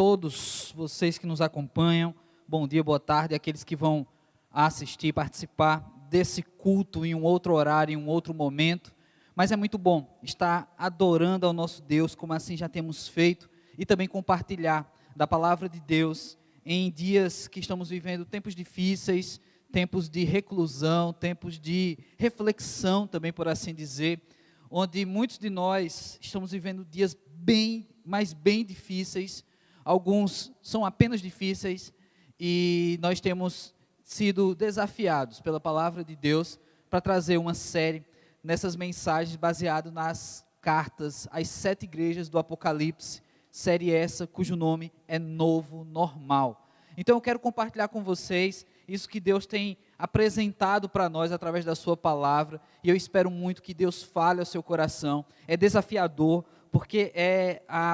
todos vocês que nos acompanham, bom dia, boa tarde, aqueles que vão assistir, participar desse culto em um outro horário, em um outro momento, mas é muito bom estar adorando ao nosso Deus, como assim já temos feito, e também compartilhar da palavra de Deus em dias que estamos vivendo tempos difíceis, tempos de reclusão, tempos de reflexão também, por assim dizer, onde muitos de nós estamos vivendo dias bem difíceis, alguns são apenas difíceis, e nós temos sido desafiados pela palavra de Deus para trazer uma série nessas mensagens baseado nas cartas às 7 igrejas do Apocalipse, série essa cujo nome é Novo Normal. Então eu quero compartilhar com vocês isso que Deus tem apresentado para nós através da sua palavra, e eu espero muito que Deus fale ao seu coração. É desafiador, porque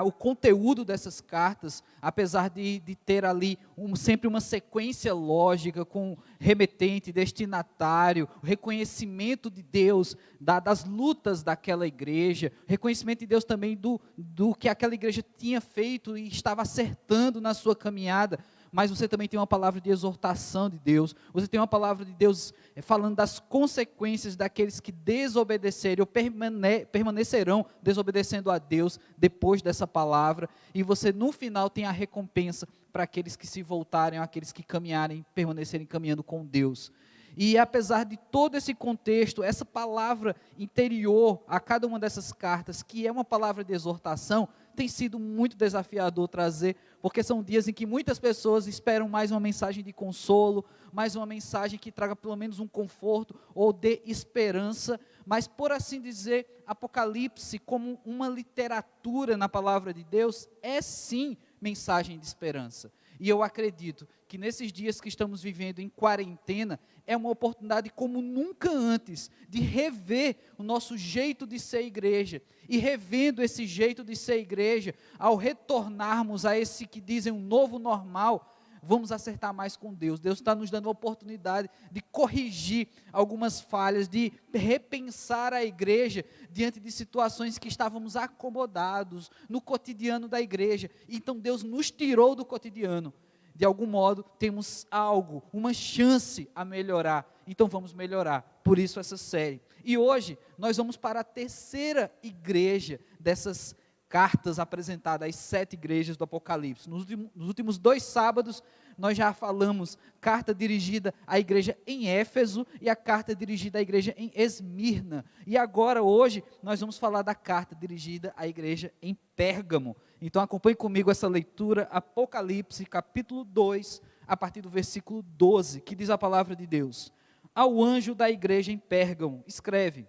o conteúdo dessas cartas, apesar de ter ali sempre uma sequência lógica, com remetente, destinatário, reconhecimento de Deus, das lutas daquela igreja, reconhecimento de Deus também do que aquela igreja tinha feito e estava acertando na sua caminhada, mas você também tem uma palavra de exortação de Deus, você tem uma palavra de Deus falando das consequências daqueles que desobedecerem ou permanecerão desobedecendo a Deus depois dessa palavra, e você no final tem a recompensa para aqueles que se voltarem, aqueles que caminharem, permanecerem caminhando com Deus. E apesar de todo esse contexto, essa palavra interior a cada uma dessas cartas, que é uma palavra de exortação, tem sido muito desafiador trazer, porque são dias em que muitas pessoas esperam mais uma mensagem de consolo, mais uma mensagem que traga pelo menos um conforto ou de esperança, mas por assim dizer, Apocalipse como uma literatura na palavra de Deus, é sim mensagem de esperança. E eu acredito que nesses dias que estamos vivendo em quarentena, é uma oportunidade como nunca antes, de rever o nosso jeito de ser igreja, e revendo esse jeito de ser igreja, ao retornarmos a esse que dizem um novo normal, vamos acertar mais com Deus. Deus está nos dando a oportunidade de corrigir algumas falhas, de repensar a igreja diante de situações que estávamos acomodados no cotidiano da igreja. Então Deus nos tirou do cotidiano. De algum modo temos algo, uma chance a melhorar. Então vamos melhorar. Por isso essa série. E hoje nós vamos para a terceira igreja dessas cartas apresentadas às 7 igrejas do Apocalipse. Nos últimos 2 sábados, nós já falamos carta dirigida à igreja em Éfeso e a carta dirigida à igreja em Esmirna. E agora, hoje, nós vamos falar da carta dirigida à igreja em Pérgamo. Então acompanhe comigo essa leitura, Apocalipse, capítulo 2, a partir do versículo 12, que diz a palavra de Deus. Ao anjo da igreja em Pérgamo, escreve: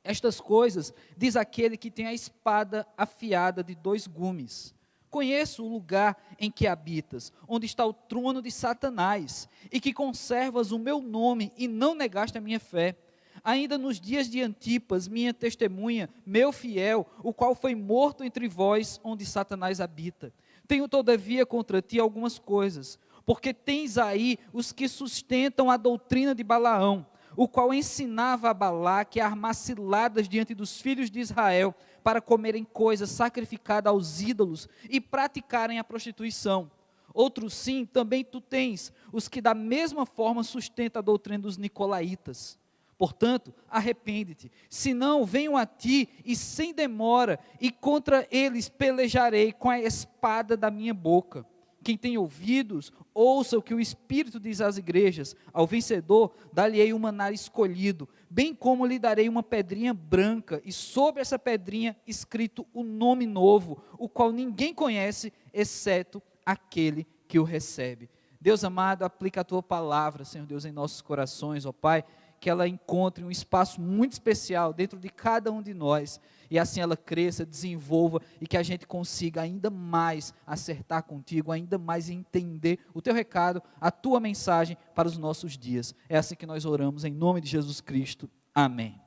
estas coisas diz aquele que tem a espada afiada de 2 gumes. Conheço o lugar em que habitas, onde está o trono de Satanás, e que conservas o meu nome e não negaste a minha fé. Ainda nos dias de Antipas, minha testemunha, meu fiel, o qual foi morto entre vós, onde Satanás habita. Tenho todavia contra ti algumas coisas, porque tens aí os que sustentam a doutrina de Balaão, o qual ensinava a Balaque a armar ciladas diante dos filhos de Israel, para comerem coisas sacrificadas aos ídolos e praticarem a prostituição. Outros sim, também tu tens, os que da mesma forma sustentam a doutrina dos nicolaítas. Portanto, arrepende-te, senão venham a ti e sem demora, e contra eles pelejarei com a espada da minha boca. Quem tem ouvidos, ouça o que o Espírito diz às igrejas. Ao vencedor, dar-lhe-ei um maná escolhido, bem como lhe darei uma pedrinha branca, e sobre essa pedrinha escrito o nome novo, o qual ninguém conhece, exceto aquele que o recebe. Deus amado, aplica a tua palavra, Senhor Deus, em nossos corações, ó Pai, que ela encontre um espaço muito especial dentro de cada um de nós, e assim ela cresça, desenvolva, e que a gente consiga ainda mais acertar contigo, ainda mais entender o teu recado, a tua mensagem para os nossos dias. É assim que nós oramos, em nome de Jesus Cristo, amém.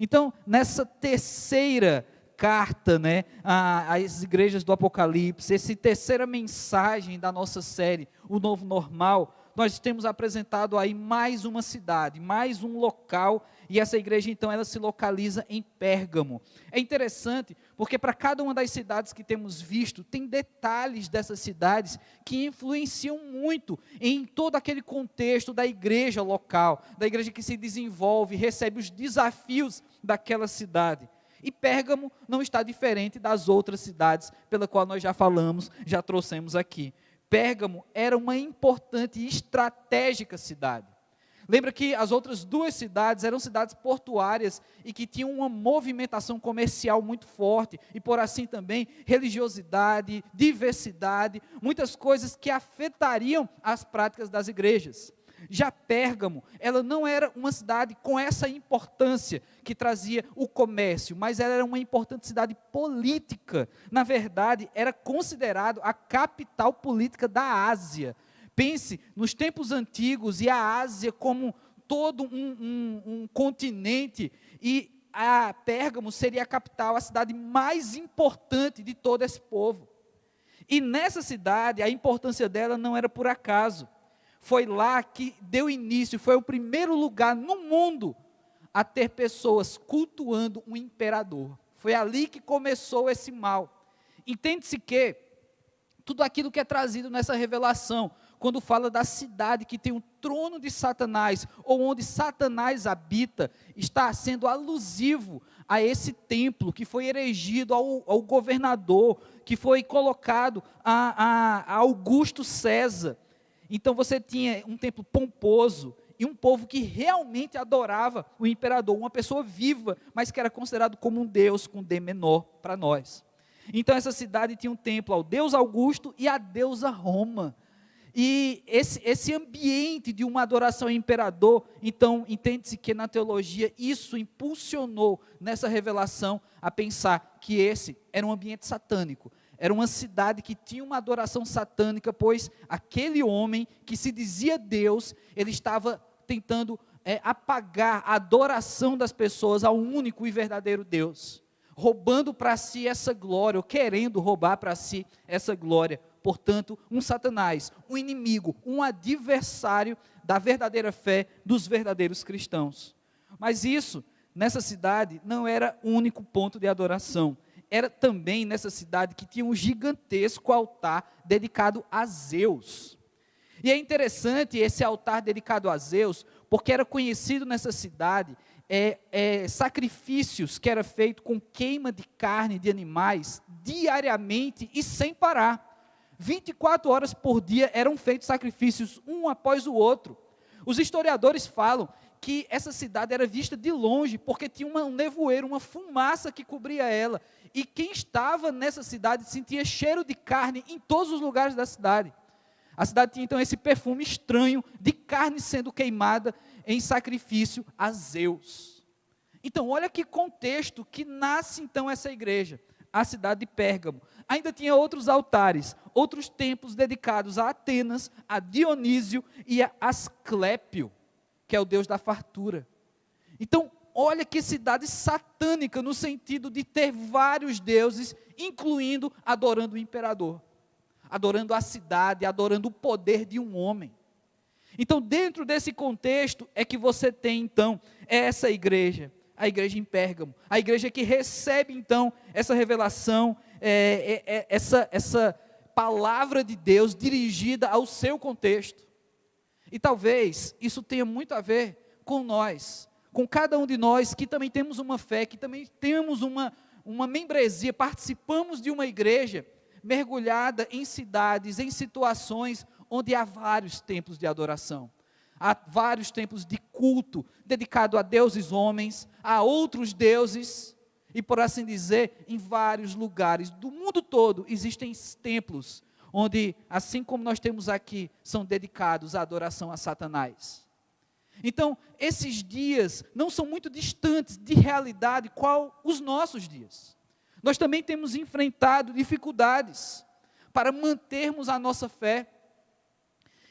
Então, nessa terceira carta, às igrejas do Apocalipse, essa terceira mensagem da nossa série, o Novo Normal, nós temos apresentado aí mais uma cidade, mais um local, e essa igreja então ela se localiza em Pérgamo. É interessante, porque para cada uma das cidades que temos visto, tem detalhes dessas cidades que influenciam muito em todo aquele contexto da igreja local, da igreja que se desenvolve, recebe os desafios daquela cidade. E Pérgamo não está diferente das outras cidades pela qual nós já falamos, já trouxemos aqui. Pérgamo era uma importante e estratégica cidade. Lembra que as outras duas cidades eram cidades portuárias e que tinham uma movimentação comercial muito forte e por assim também religiosidade, diversidade, muitas coisas que afetariam as práticas das igrejas. Já Pérgamo, ela não era uma cidade com essa importância que trazia o comércio, mas ela era uma importante cidade política. Na verdade, era considerado a capital política da Ásia. Pense nos tempos antigos e a Ásia como todo um continente, e a Pérgamo seria a capital, a cidade mais importante de todo esse povo. E nessa cidade, a importância dela não era por acaso. Foi lá que deu início, foi o primeiro lugar no mundo a ter pessoas cultuando um imperador. Foi ali que começou esse mal. Entende-se que tudo aquilo que é trazido nessa revelação, quando fala da cidade que tem o trono de Satanás, ou onde Satanás habita, está sendo alusivo a esse templo que foi erigido ao governador, que foi colocado a Augusto César. Então você tinha um templo pomposo e um povo que realmente adorava o imperador, uma pessoa viva, mas que era considerado como um Deus com D menor para nós. Então essa cidade tinha um templo ao Deus Augusto e à deusa Roma. E esse ambiente de uma adoração ao imperador, então entende-se que na teologia isso impulsionou nessa revelação a pensar que esse era um ambiente satânico. Era uma cidade que tinha uma adoração satânica, pois aquele homem que se dizia Deus, ele estava tentando apagar a adoração das pessoas ao único e verdadeiro Deus, roubando para si essa glória, ou querendo roubar para si essa glória. Portanto, um Satanás, um inimigo, um adversário da verdadeira fé dos verdadeiros cristãos. Mas isso, nessa cidade, não era o único ponto de adoração. Era também nessa cidade que tinha um gigantesco altar dedicado a Zeus. E é interessante esse altar dedicado a Zeus, porque era conhecido nessa cidade sacrifícios que era feito com queima de carne de animais diariamente e sem parar. 24 horas por dia eram feitos sacrifícios, um após o outro. Os historiadores falam que essa cidade era vista de longe, porque tinha um nevoeiro, uma fumaça que cobria ela, e quem estava nessa cidade sentia cheiro de carne em todos os lugares da cidade. A cidade tinha então esse perfume estranho de carne sendo queimada em sacrifício a Zeus. Então olha que contexto que nasce então essa igreja, a cidade de Pérgamo. Ainda tinha outros altares, outros templos dedicados a Atenas, a Dionísio e a Asclépio, que é o deus da fartura. Então, olha que cidade satânica, no sentido de ter vários deuses, incluindo adorando o imperador, adorando a cidade, adorando o poder de um homem. Então, dentro desse contexto, é que você tem, então, essa igreja, a igreja em Pérgamo, a igreja que recebe, então, essa revelação, essa palavra de Deus dirigida ao seu contexto. E talvez isso tenha muito a ver com nós, com cada um de nós que também temos uma fé, que também temos uma membresia, participamos de uma igreja mergulhada em cidades, em situações onde há vários templos de adoração, há vários templos de culto dedicado a deuses homens, a outros deuses, e por assim dizer, em vários lugares do mundo todo existem templos onde, assim como nós temos aqui, são dedicados à adoração a Satanás. Então, esses dias não são muito distantes de realidade, qual os nossos dias. Nós também temos enfrentado dificuldades para mantermos a nossa fé.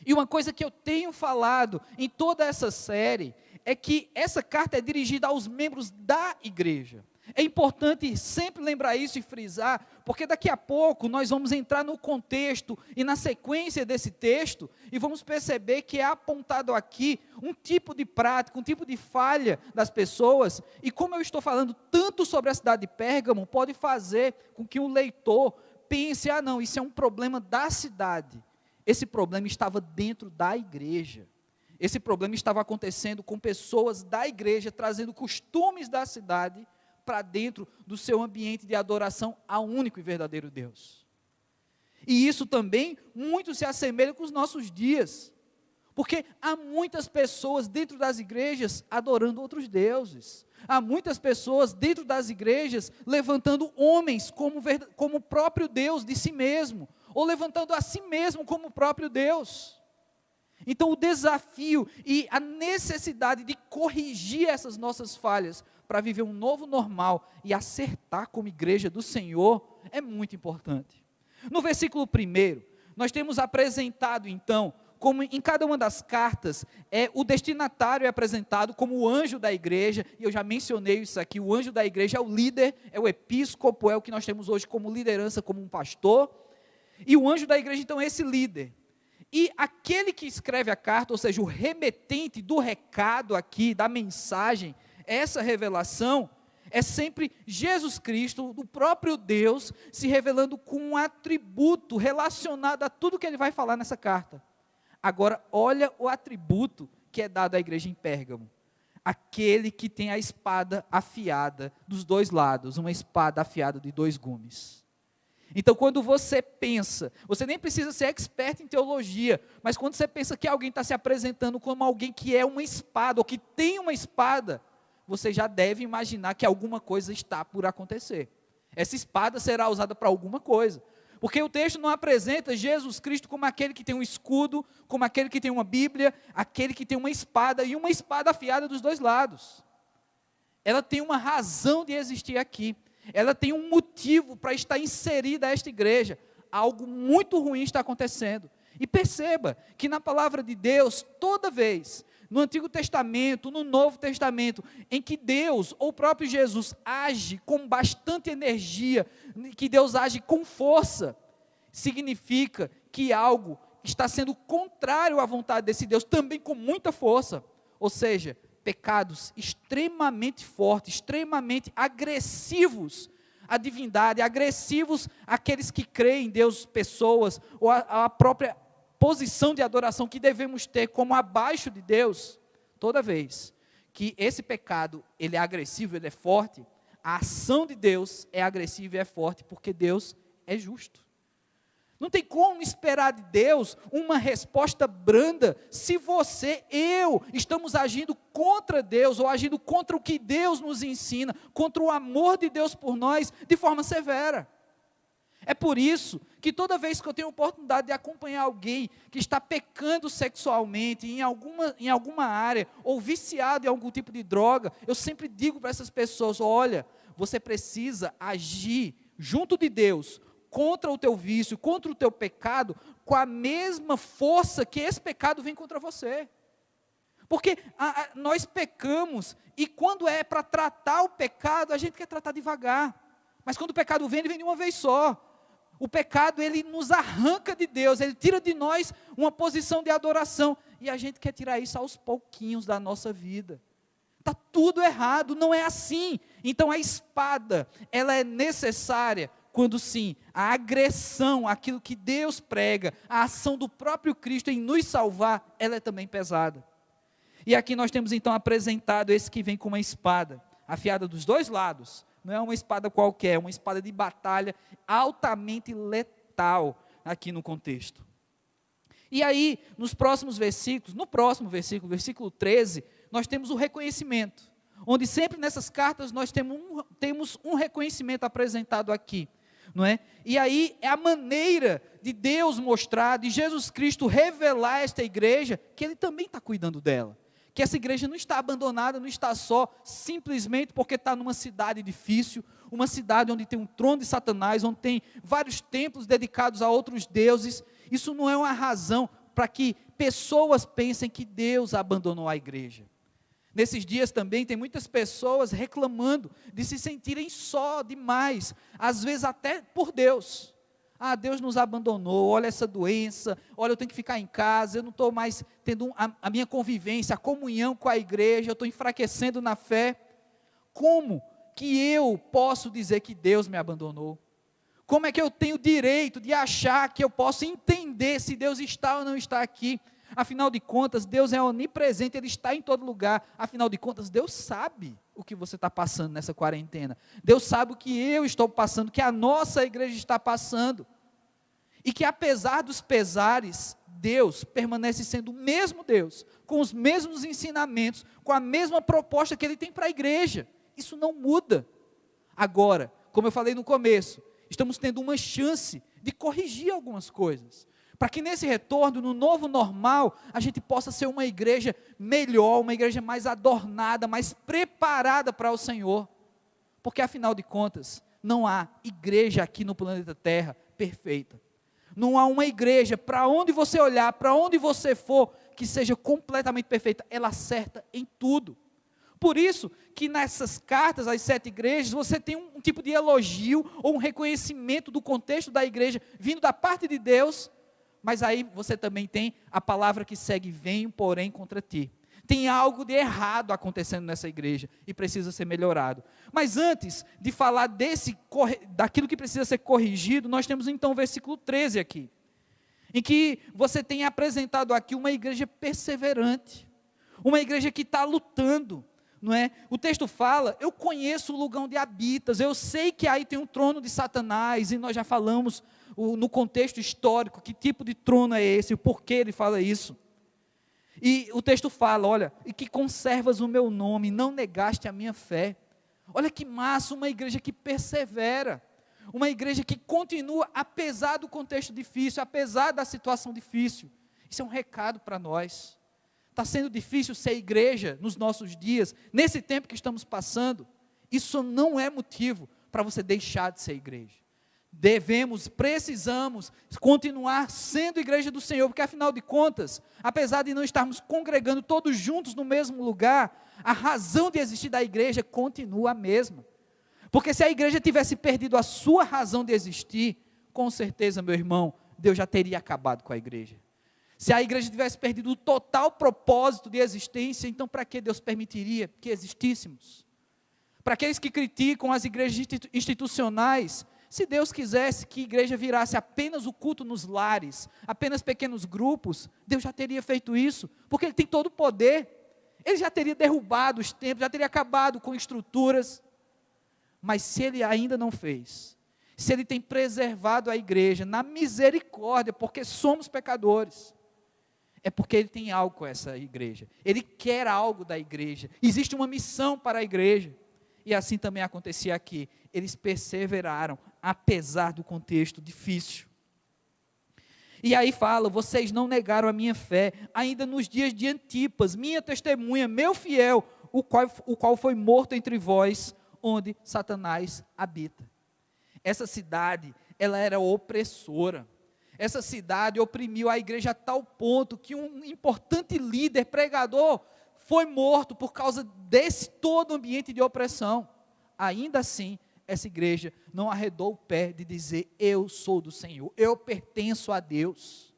E uma coisa que eu tenho falado em toda essa série, é que essa carta é dirigida aos membros da igreja. É importante sempre lembrar isso e frisar, porque daqui a pouco nós vamos entrar no contexto e na sequência desse texto, e vamos perceber que é apontado aqui um tipo de prática, um tipo de falha das pessoas, e como eu estou falando tanto sobre a cidade de Pérgamo, pode fazer com que o leitor pense, não, isso é um problema da cidade. Esse problema estava dentro da igreja. Esse problema estava acontecendo com pessoas da igreja, trazendo costumes da cidade para dentro do seu ambiente de adoração ao único e verdadeiro Deus. E isso também muito se assemelha com os nossos dias, porque há muitas pessoas dentro das igrejas adorando outros deuses, há muitas pessoas dentro das igrejas levantando homens como o próprio Deus de si mesmo, ou levantando a si mesmo como o próprio Deus. Então o desafio e a necessidade de corrigir essas nossas falhas, para viver um novo normal e acertar como igreja do Senhor, é muito importante. No versículo 1, nós temos apresentado então, como em cada uma das cartas, o destinatário é apresentado como o anjo da igreja, e eu já mencionei isso aqui, o anjo da igreja é o líder, é o episcopo, é o que nós temos hoje como liderança, como um pastor, e o anjo da igreja então é esse líder. E aquele que escreve a carta, ou seja, o remetente do recado aqui, da mensagem, essa revelação é sempre Jesus Cristo, o próprio Deus, se revelando com um atributo relacionado a tudo que ele vai falar nessa carta. Agora, olha o atributo que é dado à igreja em Pérgamo. Aquele que tem a espada afiada dos dois lados, uma espada afiada de 2 gumes. Então, quando você pensa, você nem precisa ser expert em teologia, mas quando você pensa que alguém está se apresentando como alguém que é uma espada, ou que tem uma espada, você já deve imaginar que alguma coisa está por acontecer. Essa espada será usada para alguma coisa. Porque o texto não apresenta Jesus Cristo como aquele que tem um escudo, como aquele que tem uma Bíblia, aquele que tem uma espada, e uma espada afiada dos 2 lados. Ela tem uma razão de existir aqui. Ela tem um motivo para estar inserida a esta igreja. Algo muito ruim está acontecendo. E perceba que na palavra de Deus, toda vez, no Antigo Testamento, no Novo Testamento, em que Deus, ou o próprio Jesus, age com bastante energia, que Deus age com força, significa que algo está sendo contrário à vontade desse Deus, também com muita força. Ou seja, pecados extremamente fortes, extremamente agressivos à divindade, agressivos àqueles que creem em Deus, pessoas, ou à própria posição de adoração que devemos ter como abaixo de Deus. Toda vez que esse pecado ele é agressivo, ele é forte, a ação de Deus é agressiva e é forte, porque Deus é justo. Não tem como esperar de Deus uma resposta branda, se você, estamos agindo contra Deus, ou agindo contra o que Deus nos ensina, contra o amor de Deus por nós, de forma severa. É por isso que toda vez que eu tenho a oportunidade de acompanhar alguém que está pecando sexualmente em alguma área, ou viciado em algum tipo de droga, eu sempre digo para essas pessoas, olha, você precisa agir junto de Deus, contra o teu vício, contra o teu pecado, com a mesma força que esse pecado vem contra você. Porque nós pecamos, e quando é para tratar o pecado, a gente quer tratar devagar. Mas quando o pecado vem, ele vem de uma vez só. O pecado, ele nos arranca de Deus, ele tira de nós uma posição de adoração, e a gente quer tirar isso aos pouquinhos da nossa vida. Está tudo errado, não é assim. Então a espada, ela é necessária, quando sim, a agressão, aquilo que Deus prega, a ação do próprio Cristo em nos salvar, ela é também pesada. E aqui nós temos então apresentado esse que vem com uma espada, afiada dos 2 lados, não é uma espada qualquer, é uma espada de batalha altamente letal aqui no contexto. E aí, nos próximos versículos, no próximo versículo, versículo 13, nós temos o reconhecimento, onde sempre nessas cartas nós temos um reconhecimento apresentado aqui, não é? E aí é a maneira de Deus mostrar, de Jesus Cristo revelar a esta igreja, que Ele também está cuidando dela. Que essa igreja não está abandonada, não está só, simplesmente porque está numa cidade difícil, uma cidade onde tem um trono de Satanás, onde tem vários templos dedicados a outros deuses. Isso não é uma razão para que pessoas pensem que Deus abandonou a igreja. Nesses dias também tem muitas pessoas reclamando de se sentirem só demais, às vezes até por Deus. Ah, Deus nos abandonou, olha essa doença, olha, eu tenho que ficar em casa, eu não estou mais tendo a minha convivência, a comunhão com a igreja, eu estou enfraquecendo na fé. Como que eu posso dizer que Deus me abandonou? Como é que eu tenho direito de achar que eu posso entender se Deus está ou não está aqui? Afinal de contas, Deus é onipresente, Ele está em todo lugar. Afinal de contas, Deus sabe o que você está passando nessa quarentena. Deus sabe o que eu estou passando, que a nossa igreja está passando. E que apesar dos pesares, Deus permanece sendo o mesmo Deus, com os mesmos ensinamentos, com a mesma proposta que Ele tem para a igreja. Isso não muda. Agora, como eu falei no começo, estamos tendo uma chance de corrigir algumas coisas. Para que nesse retorno, no novo normal, a gente possa ser uma igreja melhor, uma igreja mais adornada, mais preparada para o Senhor. Porque afinal de contas, não há igreja aqui no planeta Terra perfeita. Não há uma igreja, para onde você olhar, para onde você for, que seja completamente perfeita. Ela acerta em tudo. Por isso que nessas cartas às 7 igrejas, você tem um tipo de elogio ou um reconhecimento do contexto da igreja, vindo da parte de Deus. Mas aí você também tem a palavra que segue: venho, porém, contra ti. Tem algo de errado acontecendo nessa igreja e precisa ser melhorado. Mas antes de falar daquilo que precisa ser corrigido, nós temos então o versículo 13 aqui, em que você tem apresentado aqui uma igreja perseverante, uma igreja que está lutando, não é? O texto fala: eu conheço o lugar onde habitas, eu sei que aí tem um trono de Satanás, e nós já falamos no contexto histórico, que tipo de trono é esse, o porquê ele fala isso. E o texto fala: olha, e que conservas o meu nome, não negaste a minha fé. Olha que massa, uma igreja que persevera, uma igreja que continua, apesar do contexto difícil, apesar da situação difícil. Isso é um recado para nós. Está sendo difícil ser igreja nos nossos dias, nesse tempo que estamos passando. Isso não é motivo para você deixar de ser igreja. Precisamos continuar sendo igreja do Senhor, porque afinal de contas, apesar de não estarmos congregando todos juntos no mesmo lugar, a razão de existir da igreja continua a mesma. Porque se a igreja tivesse perdido a sua razão de existir, com certeza, meu irmão, Deus já teria acabado com a igreja. Se a igreja tivesse perdido o total propósito de existência, então para que Deus permitiria que existíssemos? Para aqueles que criticam as igrejas institucionais, se Deus quisesse que a igreja virasse apenas o culto nos lares, apenas pequenos grupos, Deus já teria feito isso, porque Ele tem todo o poder. Ele já teria derrubado os templos, já teria acabado com estruturas. Mas se Ele ainda não fez, se Ele tem preservado a igreja na misericórdia, porque somos pecadores, é porque Ele tem algo com essa igreja. Ele quer algo da igreja. Existe uma missão para a igreja. E assim também acontecia aqui. Eles perseveraram, apesar do contexto difícil. E aí fala: vocês não negaram a minha fé, ainda nos dias de Antipas, minha testemunha, meu fiel, o qual foi morto entre vós, onde Satanás habita. Essa cidade, ela era opressora. Essa cidade oprimiu a igreja a tal ponto que um importante líder, pregador, foi morto por causa desse todo ambiente de opressão. Ainda assim, essa igreja não arredou o pé de dizer: eu sou do Senhor, eu pertenço a Deus.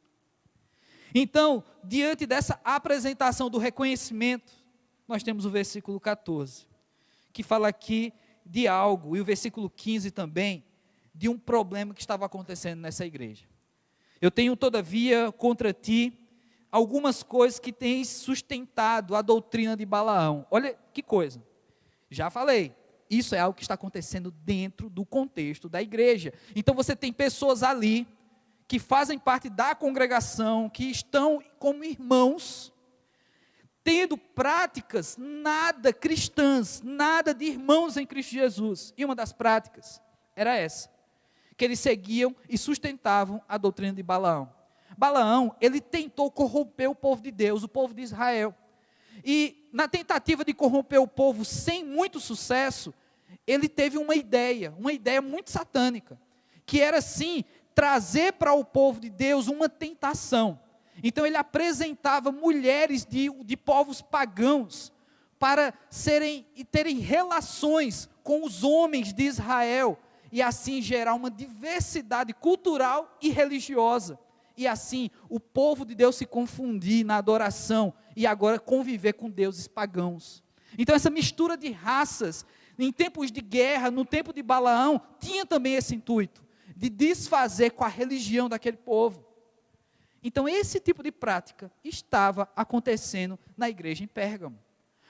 Então, diante dessa apresentação do reconhecimento, nós temos o versículo 14, que fala aqui de algo, e o versículo 15 também, de um problema que estava acontecendo nessa igreja. Eu tenho, todavia, contra ti, algumas coisas que têm sustentado a doutrina de Balaão. Olha que coisa, já falei, isso é algo que está acontecendo dentro do contexto da igreja. Então você tem pessoas ali, que fazem parte da congregação, que estão como irmãos, tendo práticas nada cristãs, nada de irmãos em Cristo Jesus. E uma das práticas era essa, que eles seguiam e sustentavam a doutrina de Balaão. Balaão, ele tentou corromper o povo de Deus, o povo de Israel. E na tentativa de corromper o povo sem muito sucesso, ele teve uma ideia muito satânica, que era assim, trazer para o povo de Deus uma tentação. Então ele apresentava mulheres de povos pagãos para serem e terem relações com os homens de Israel, e assim gerar uma diversidade cultural e religiosa, e assim o povo de Deus se confundir na adoração, e agora conviver com deuses pagãos. Então essa mistura de raças, em tempos de guerra, no tempo de Balaão, tinha também esse intuito, de desfazer com a religião daquele povo. Então esse tipo de prática estava acontecendo na igreja em Pérgamo.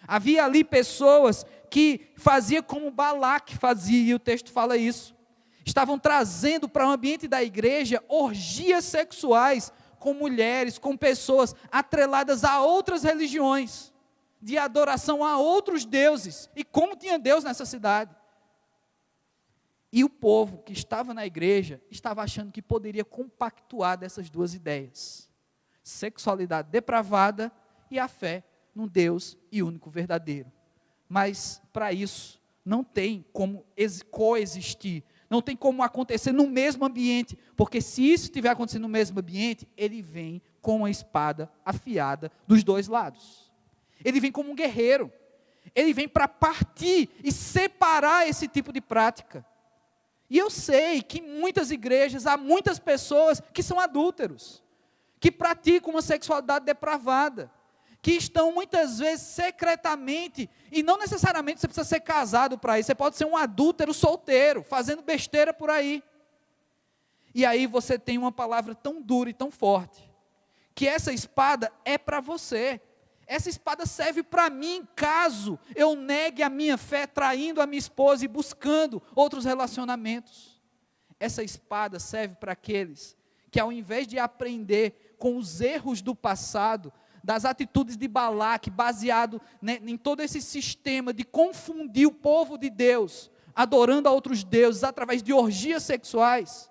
Havia ali pessoas que faziam como Balaque fazia, e o texto fala isso. Estavam trazendo para o ambiente da igreja orgias sexuais com mulheres, com pessoas atreladas a outras religiões, de adoração a outros deuses. E como tinha Deus nessa cidade? E o povo que estava na igreja estava achando que poderia compactuar dessas duas ideias: sexualidade depravada e a fé num Deus e único verdadeiro. Mas para isso não tem como coexistir, não tem como acontecer no mesmo ambiente, porque se isso estiver acontecendo no mesmo ambiente, ele vem com a espada afiada dos dois lados. Ele vem como um guerreiro, ele vem para partir e separar esse tipo de prática. E eu sei que em muitas igrejas há muitas pessoas que são adúlteros, que praticam uma sexualidade depravada, que estão muitas vezes secretamente, e não necessariamente você precisa ser casado para isso, você pode ser um adúltero solteiro, fazendo besteira por aí. E aí você tem uma palavra tão dura e tão forte, que essa espada é para você. Essa espada serve para mim, caso eu negue a minha fé, traindo a minha esposa e buscando outros relacionamentos. Essa espada serve para aqueles que, ao invés de aprender com os erros do passado, das atitudes de Balaque, baseado em todo esse sistema de confundir o povo de Deus, adorando a outros deuses, através de orgias sexuais,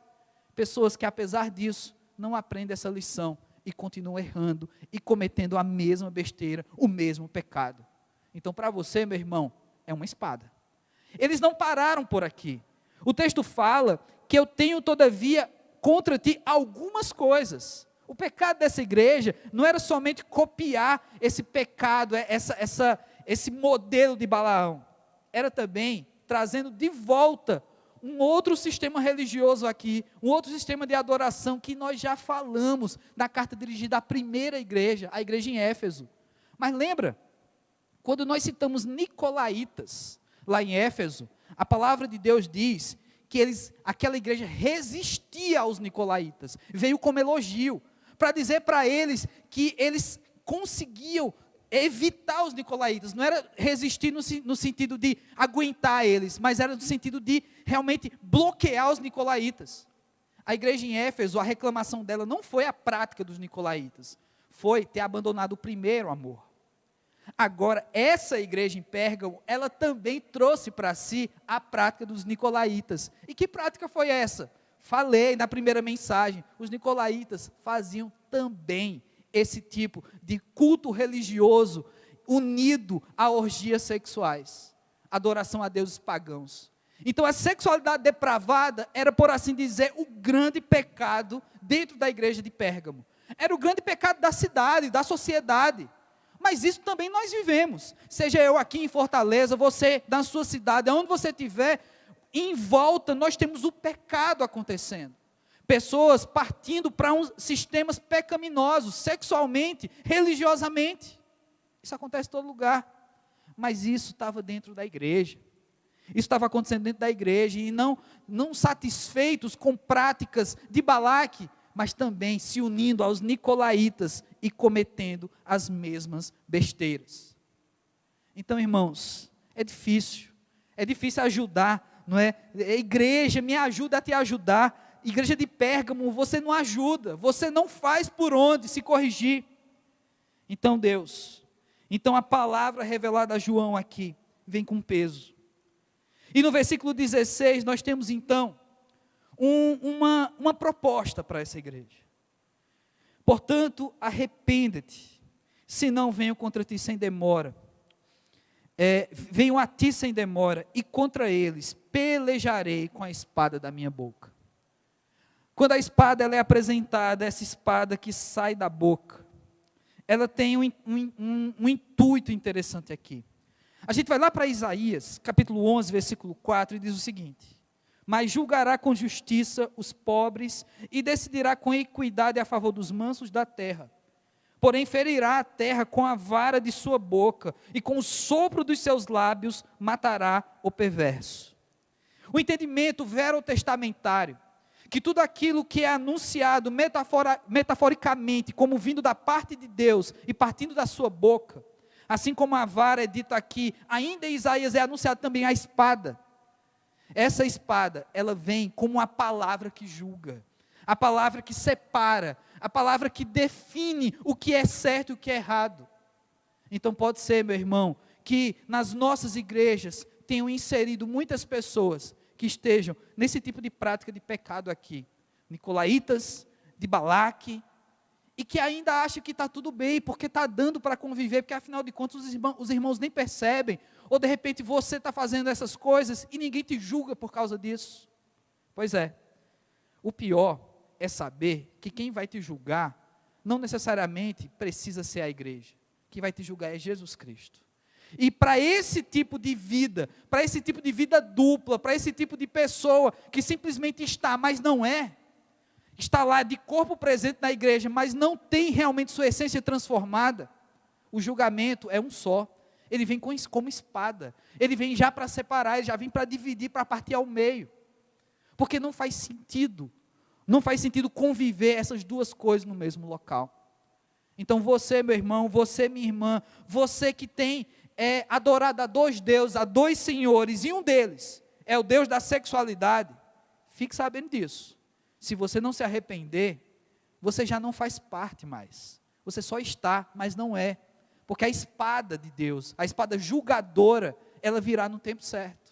pessoas que, apesar disso, não aprendem essa lição, e continuam errando, e cometendo a mesma besteira, o mesmo pecado. Então, para você, meu irmão, é uma espada. Eles não pararam por aqui. O texto fala que eu tenho, todavia, contra ti algumas coisas. O pecado dessa igreja não era somente copiar esse pecado, esse modelo de Balaão. Era também trazendo de volta um outro sistema religioso aqui, um outro sistema de adoração que nós já falamos na carta dirigida à primeira igreja, a igreja em Éfeso. Mas lembra, quando nós citamos nicolaítas, lá em Éfeso, a palavra de Deus diz que aquela igreja resistia aos nicolaítas, veio como elogio, para dizer para eles que eles conseguiam evitar os nicolaítas. Não era resistir no sentido de aguentar eles, mas era no sentido de realmente bloquear os nicolaítas. A igreja em Éfeso, a reclamação dela não foi a prática dos nicolaítas, foi ter abandonado o primeiro amor. Agora, essa igreja em Pérgamo, ela também trouxe para si a prática dos nicolaítas. E que prática foi essa? Falei na primeira mensagem, os nicolaítas faziam também esse tipo de culto religioso unido a orgias sexuais, adoração a deuses pagãos. Então a sexualidade depravada era, por assim dizer, o grande pecado dentro da igreja de Pérgamo. Era o grande pecado da cidade, da sociedade. Mas isso também nós vivemos. Seja eu aqui em Fortaleza, você na sua cidade, onde você estiver, em volta nós temos o pecado acontecendo. Pessoas partindo para sistemas pecaminosos, sexualmente, religiosamente. Isso acontece em todo lugar. Mas isso estava dentro da igreja. Isso estava acontecendo dentro da igreja. E não satisfeitos com práticas de Balaque, mas também se unindo aos nicolaítas e cometendo as mesmas besteiras. Então, irmãos, é difícil ajudar, não é? A igreja me ajuda a te ajudar. Igreja de Pérgamo, você não ajuda, você não faz por onde se corrigir. Então a palavra revelada a João aqui, vem com peso. E no versículo 16, nós temos então, uma proposta para essa igreja. Portanto, arrepende-te, senão venho contra ti sem demora. Venho a ti sem demora, e contra eles pelejarei com a espada da minha boca. Quando a espada ela é apresentada, essa espada que sai da boca, ela tem um intuito interessante aqui. A gente vai lá para Isaías, capítulo 11, versículo 4, e diz o seguinte: mas julgará com justiça os pobres e decidirá com equidade a favor dos mansos da terra. Porém ferirá a terra com a vara de sua boca e com o sopro dos seus lábios matará o perverso. O entendimento verotestamentário, que tudo aquilo que é anunciado metaforicamente como vindo da parte de Deus e partindo da sua boca, assim como a vara é dita aqui, ainda em Isaías é anunciado também a espada. Essa espada, ela vem como a palavra que julga, a palavra que separa, a palavra que define o que é certo e o que é errado. Então pode ser, meu irmão, que nas nossas igrejas tenham inserido muitas pessoas que estejam nesse tipo de prática de pecado aqui, nicolaítas, de Balaque, e que ainda acham que está tudo bem, porque está dando para conviver, porque afinal de contas os irmãos nem percebem, ou de repente você está fazendo essas coisas e ninguém te julga por causa disso. Pois é, o pior é saber que quem vai te julgar, não necessariamente precisa ser a igreja, quem vai te julgar é Jesus Cristo. E para esse tipo de vida dupla, para esse tipo de pessoa que simplesmente está, mas não é, está lá de corpo presente na igreja, mas não tem realmente sua essência transformada, o julgamento é um só. Ele vem como espada, ele vem já para separar, ele já vem para dividir, para partir ao meio, porque não faz sentido conviver essas duas coisas no mesmo local. Então você, meu irmão, você, minha irmã, você que tem adorado a dois deuses, a dois senhores, e um deles é o Deus da sexualidade, fique sabendo disso. Se você não se arrepender, você já não faz parte mais, você só está, mas não é, porque a espada de Deus, a espada julgadora, ela virá no tempo certo.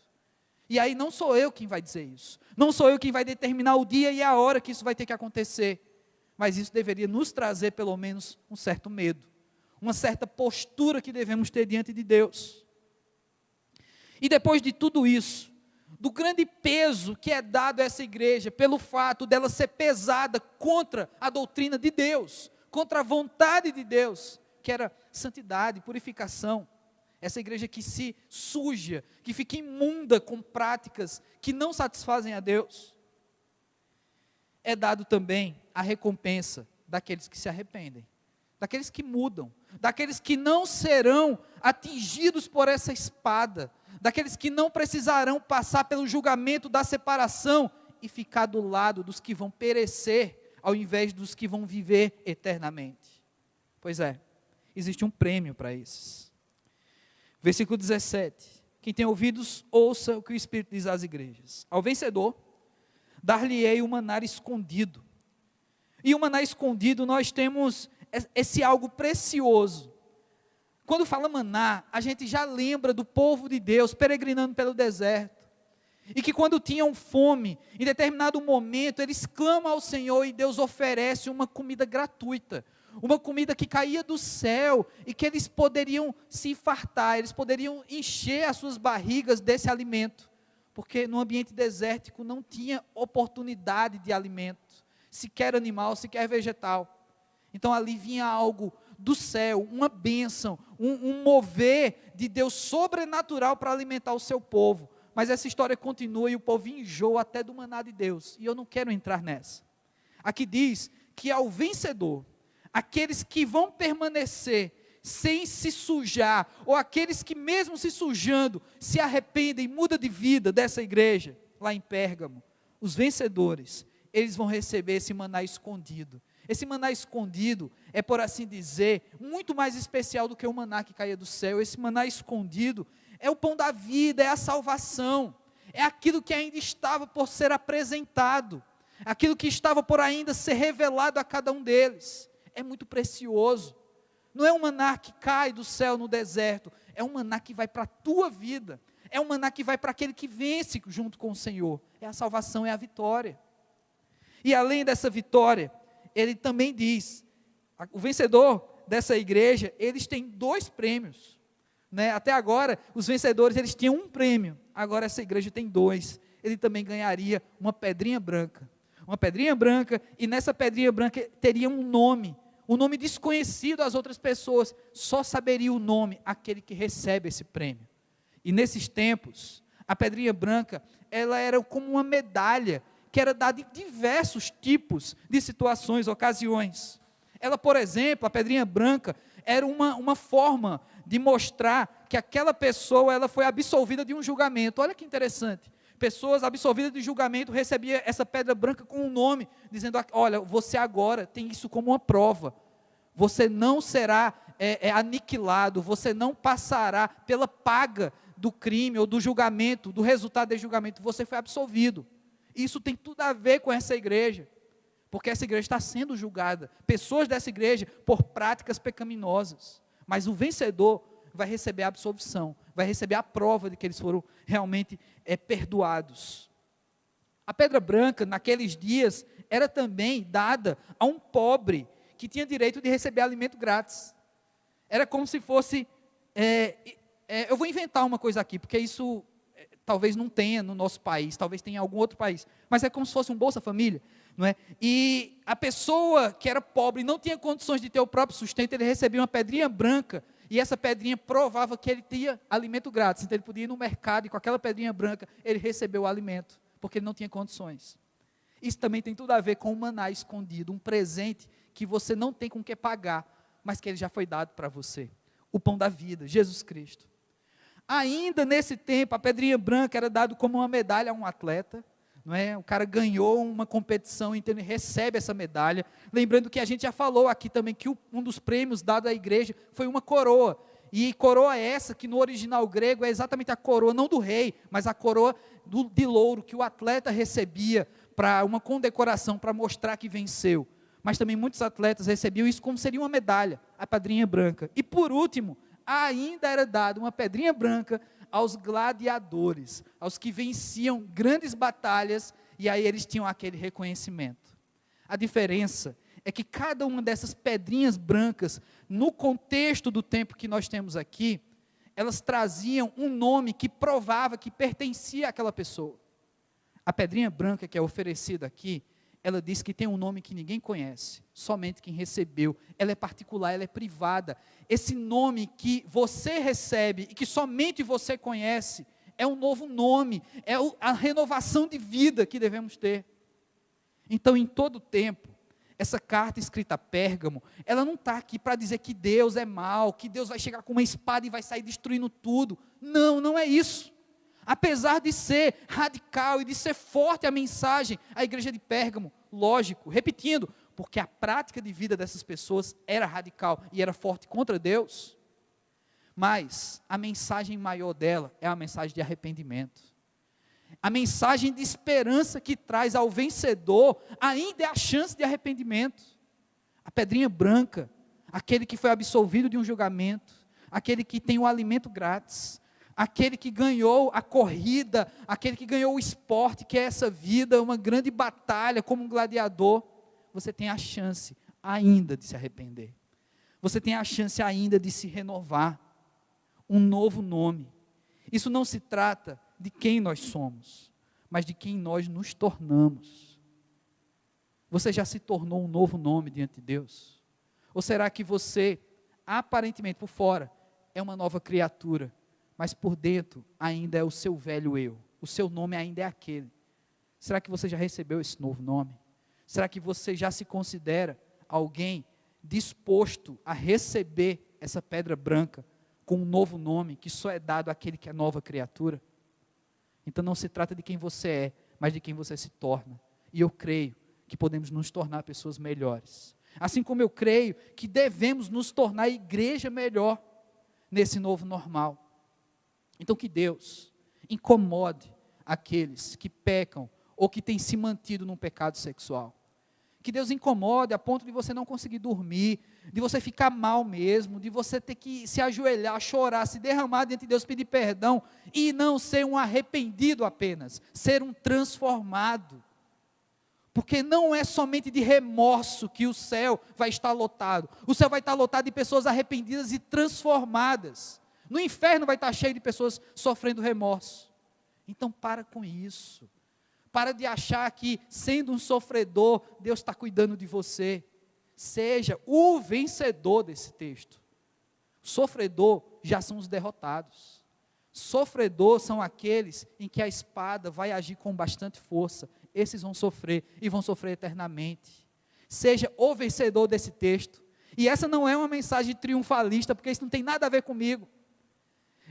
E aí não sou eu quem vai dizer isso, não sou eu quem vai determinar o dia e a hora que isso vai ter que acontecer, mas isso deveria nos trazer pelo menos um certo medo, uma certa postura que devemos ter diante de Deus. E depois de tudo isso, do grande peso que é dado a essa igreja, pelo fato dela ser pesada contra a doutrina de Deus, contra a vontade de Deus, que era santidade, purificação, essa igreja que se suja, que fica imunda com práticas que não satisfazem a Deus, é dado também a recompensa daqueles que se arrependem, daqueles que mudam, daqueles que não serão atingidos por essa espada, daqueles que não precisarão passar pelo julgamento da separação e ficar do lado dos que vão perecer, ao invés dos que vão viver eternamente. Pois é, existe um prêmio para esses. Versículo 17, quem tem ouvidos, ouça o que o Espírito diz às igrejas. Ao vencedor, dar-lhe-ei o maná escondido. E o maná escondido, nós temos esse algo precioso. Quando fala maná, a gente já lembra do povo de Deus peregrinando pelo deserto, e que quando tinham fome, em determinado momento, eles clamam ao Senhor e Deus oferece uma comida gratuita, uma comida que caía do céu, e que eles poderiam se fartar, eles poderiam encher as suas barrigas desse alimento, porque no ambiente desértico não tinha oportunidade de alimento, sequer animal, sequer vegetal. Então ali vinha algo do céu, uma bênção, um mover de Deus sobrenatural para alimentar o seu povo. Mas essa história continua e o povo enjoa até do maná de Deus, e eu não quero entrar nessa. Aqui diz que ao vencedor, aqueles que vão permanecer sem se sujar, ou aqueles que mesmo se sujando, se arrependem, mudam de vida dessa igreja, lá em Pérgamo, os vencedores, eles vão receber esse maná escondido. Esse maná escondido é, por assim dizer, muito mais especial do que o maná que caía do céu. Esse maná escondido é o pão da vida, é a salvação, é aquilo que ainda estava por ser apresentado, aquilo que estava por ainda ser revelado a cada um deles. É muito precioso. Não é um maná que cai do céu no deserto, é um maná que vai para a tua vida, é um maná que vai para aquele que vence junto com o Senhor. É a salvação, é a vitória. E além dessa vitória, ele também diz, o vencedor dessa igreja, eles têm 2 prêmios, né? Até agora, os vencedores, eles tinham um prêmio, agora essa igreja tem 2, ele também ganharia uma pedrinha branca, e nessa pedrinha branca teria um nome desconhecido às outras pessoas, só saberia o nome aquele que recebe esse prêmio. E nesses tempos, a pedrinha branca, ela era como uma medalha que era dada em diversos tipos de situações, ocasiões. Ela, por exemplo, a pedrinha branca, era uma forma de mostrar que aquela pessoa ela foi absolvida de um julgamento. Olha que interessante. Pessoas absolvidas de julgamento recebiam essa pedra branca com um nome, dizendo, olha, você agora tem isso como uma prova. Você não será aniquilado, você não passará pela paga do crime ou do julgamento, do resultado desse julgamento. Você foi absolvido. Isso tem tudo a ver com essa igreja, porque essa igreja está sendo julgada. Pessoas dessa igreja por práticas pecaminosas. Mas o vencedor vai receber a absolvição, vai receber a prova de que eles foram realmente perdoados. A pedra branca, naqueles dias, era também dada a um pobre que tinha direito de receber alimento grátis. Era como se fosse, eu vou inventar uma coisa aqui, porque isso talvez não tenha no nosso país, talvez tenha em algum outro país, mas é como se fosse um Bolsa Família, não é? E a pessoa que era pobre, não tinha condições de ter o próprio sustento, ele recebia uma pedrinha branca, e essa pedrinha provava que ele tinha alimento grátis, então ele podia ir no mercado, e com aquela pedrinha branca, ele recebeu o alimento, porque ele não tinha condições. Isso também tem tudo a ver com o maná escondido, um presente que você não tem com o que pagar, mas que ele já foi dado para você, o pão da vida, Jesus Cristo. Ainda nesse tempo, a pedrinha branca era dado como uma medalha a um atleta, não é? O cara ganhou uma competição, então ele recebe essa medalha. Lembrando que a gente já falou aqui também que um dos prêmios dado à igreja foi uma coroa. E coroa essa que no original grego é exatamente a coroa, não do rei, mas a coroa de louro que o atleta recebia para uma condecoração, para mostrar que venceu. Mas também muitos atletas recebiam isso como seria uma medalha, a pedrinha branca. E por último, ainda era dado uma pedrinha branca aos gladiadores, aos que venciam grandes batalhas, e aí eles tinham aquele reconhecimento. A diferença é que cada uma dessas pedrinhas brancas, no contexto do tempo que nós temos aqui, elas traziam um nome que provava que pertencia àquela pessoa. A pedrinha branca que é oferecida aqui, ela diz que tem um nome que ninguém conhece, somente quem recebeu. Ela é particular, ela é privada. Esse nome que você recebe e que somente você conhece, é um novo nome, é a renovação de vida que devemos ter. Então, em todo tempo, essa carta escrita a Pérgamo, ela não está aqui para dizer que Deus é mau, que Deus vai chegar com uma espada e vai sair destruindo tudo. Não, não é isso. Apesar de ser radical e de ser forte a mensagem, a igreja de Pérgamo, lógico, repetindo, porque a prática de vida dessas pessoas era radical e era forte contra Deus, mas a mensagem maior dela é a mensagem de arrependimento. A mensagem de esperança que traz ao vencedor ainda é a chance de arrependimento. A pedrinha branca, aquele que foi absolvido de um julgamento, aquele que tem o alimento grátis, aquele que ganhou a corrida, aquele que ganhou o esporte, que é essa vida, uma grande batalha como um gladiador, você tem a chance ainda de se arrepender. Você tem a chance ainda de se renovar. Um novo nome. Isso não se trata de quem nós somos, mas de quem nós nos tornamos. Você já se tornou um novo nome diante de Deus? Ou será que você, aparentemente por fora, é uma nova criatura, mas por dentro ainda é o seu velho eu, o seu nome ainda é aquele? Será que você já recebeu esse novo nome? Será que você já se considera alguém disposto a receber essa pedra branca com um novo nome que só é dado àquele que é nova criatura? Então não se trata de quem você é, mas de quem você se torna. E eu creio que podemos nos tornar pessoas melhores. Assim como eu creio que devemos nos tornar a igreja melhor nesse novo normal. Então que Deus incomode aqueles que pecam ou que têm se mantido num pecado sexual. Que Deus incomode a ponto de você não conseguir dormir, de você ficar mal mesmo, de você ter que se ajoelhar, chorar, se derramar diante de Deus, pedir perdão, e não ser um arrependido apenas, ser um transformado. Porque não é somente de remorso que o céu vai estar lotado, o céu vai estar lotado de pessoas arrependidas e transformadas. No inferno vai estar cheio de pessoas sofrendo remorso. Então para com isso. Para de achar que, sendo um sofredor, Deus está cuidando de você. Seja o vencedor desse texto. Sofredor já são os derrotados. Sofredor são aqueles em que a espada vai agir com bastante força. Esses vão sofrer e vão sofrer eternamente. Seja o vencedor desse texto. E essa não é uma mensagem triunfalista, porque isso não tem nada a ver comigo.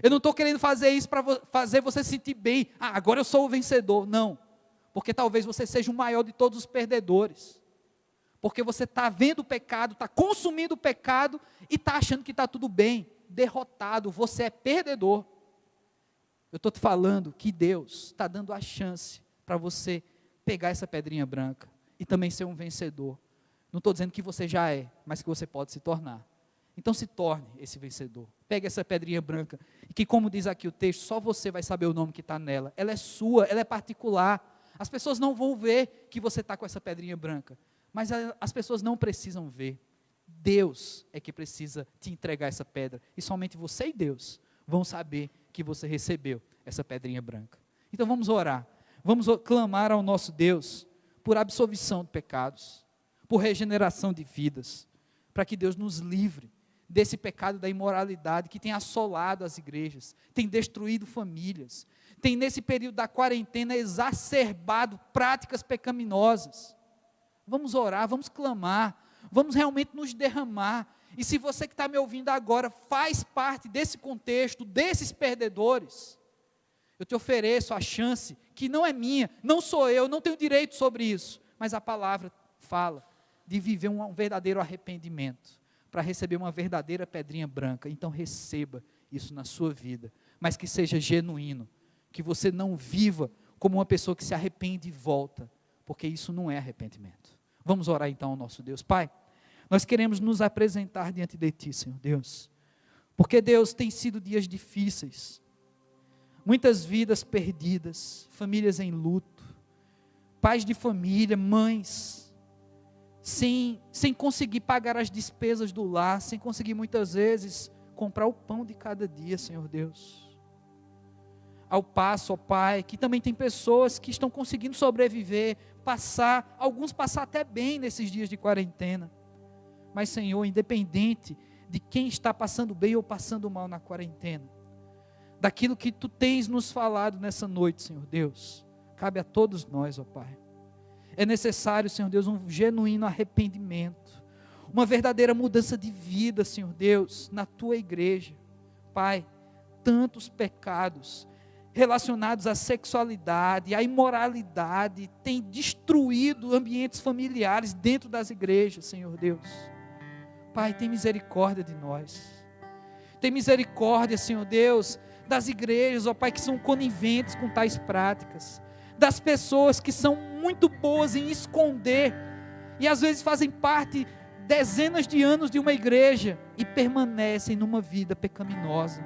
Eu não estou querendo fazer isso para fazer você se sentir bem. Agora eu sou o vencedor. Não. Porque talvez você seja o maior de todos os perdedores. Porque você está vendo o pecado, está consumindo o pecado e está achando que está tudo bem. Derrotado, você é perdedor. Eu estou te falando que Deus está dando a chance para você pegar essa pedrinha branca e também ser um vencedor. Não estou dizendo que você já é, mas que você pode se tornar. Então se torne esse vencedor. Pegue essa pedrinha branca, e que, como diz aqui o texto, só você vai saber o nome que está nela. Ela é sua, ela é particular. As pessoas não vão ver que você está com essa pedrinha branca, mas as pessoas não precisam ver. Deus é que precisa te entregar essa pedra, e somente você e Deus vão saber que você recebeu essa pedrinha branca. Então vamos orar, vamos clamar ao nosso Deus por absolvição de pecados, por regeneração de vidas, para que Deus nos livre desse pecado da imoralidade que tem assolado as igrejas, tem destruído famílias, tem nesse período da quarentena exacerbado práticas pecaminosas. Vamos orar, vamos clamar, vamos realmente nos derramar. E se você que está me ouvindo agora faz parte desse contexto, desses perdedores, eu te ofereço a chance, que não é minha, não sou eu, não tenho direito sobre isso, mas a palavra fala de viver um verdadeiro arrependimento, para receber uma verdadeira pedrinha branca. Então receba isso na sua vida, mas que seja genuíno, que você não viva como uma pessoa que se arrepende e volta, porque isso não é arrependimento. Vamos orar então ao nosso Deus. Pai, nós queremos nos apresentar diante de Ti, Senhor Deus, porque Deus, tem sido dias difíceis, muitas vidas perdidas, famílias em luto, pais de família, mães, sem conseguir pagar as despesas do lar, sem conseguir muitas vezes comprar o pão de cada dia, Senhor Deus. Ao passo, ó Pai, que também tem pessoas que estão conseguindo sobreviver, alguns passar até bem nesses dias de quarentena. Mas, Senhor, independente de quem está passando bem ou passando mal na quarentena, daquilo que Tu tens nos falado nessa noite, Senhor Deus, cabe a todos nós, ó Pai. É necessário, Senhor Deus, um genuíno arrependimento, uma verdadeira mudança de vida, Senhor Deus, na Tua igreja. Pai, tantos pecados relacionados à sexualidade, à imoralidade, têm destruído ambientes familiares dentro das igrejas, Senhor Deus. Pai, tem misericórdia de nós. Tem misericórdia, Senhor Deus, das igrejas, ó Pai, que são coniventes com tais práticas, das pessoas que são muito boas em esconder, e às vezes fazem parte dezenas de anos de uma igreja, e permanecem numa vida pecaminosa.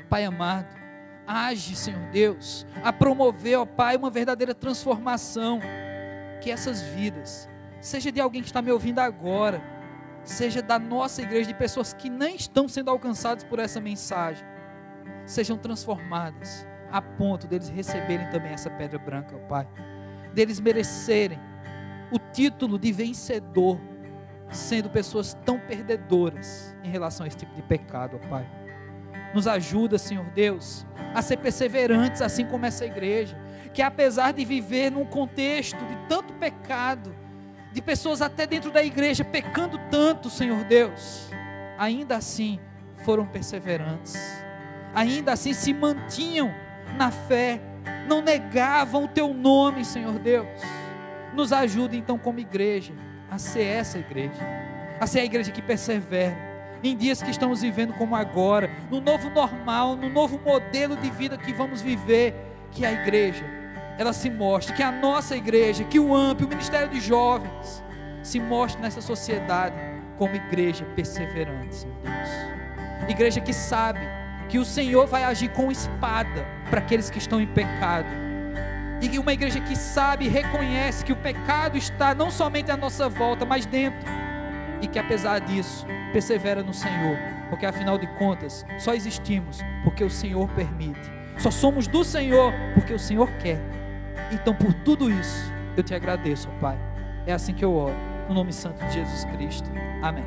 Pai amado, age, Senhor Deus, a promover, ó Pai, uma verdadeira transformação, que essas vidas, seja de alguém que está me ouvindo agora, seja da nossa igreja, de pessoas que nem estão sendo alcançadas por essa mensagem, sejam transformadas, a ponto deles receberem também essa pedra branca, ó Pai, deles merecerem o título de vencedor, sendo pessoas tão perdedoras em relação a esse tipo de pecado, ó Pai. Nos ajuda, Senhor Deus, a ser perseverantes, assim como essa igreja, que apesar de viver num contexto de tanto pecado, de pessoas até dentro da igreja pecando tanto, Senhor Deus, ainda assim foram perseverantes, ainda assim se mantinham na fé, não negavam o Teu nome, Senhor Deus. Nos ajuda então como igreja, a ser essa igreja, a ser a igreja que persevera, em dias que estamos vivendo como agora, no novo normal, no novo modelo de vida que vamos viver, que a igreja, ela se mostre, que a nossa igreja, que o AMP, o Ministério de Jovens, se mostre nessa sociedade como igreja perseverante, Senhor Deus. Igreja que sabe que o Senhor vai agir com espada para aqueles que estão em pecado. E uma igreja que sabe e reconhece que o pecado está não somente à nossa volta, mas dentro. E que apesar disso, persevera no Senhor. Porque afinal de contas, só existimos porque o Senhor permite. Só somos do Senhor porque o Senhor quer. Então por tudo isso, eu te agradeço, ó Pai. É assim que eu oro, no nome santo de Jesus Cristo. Amém.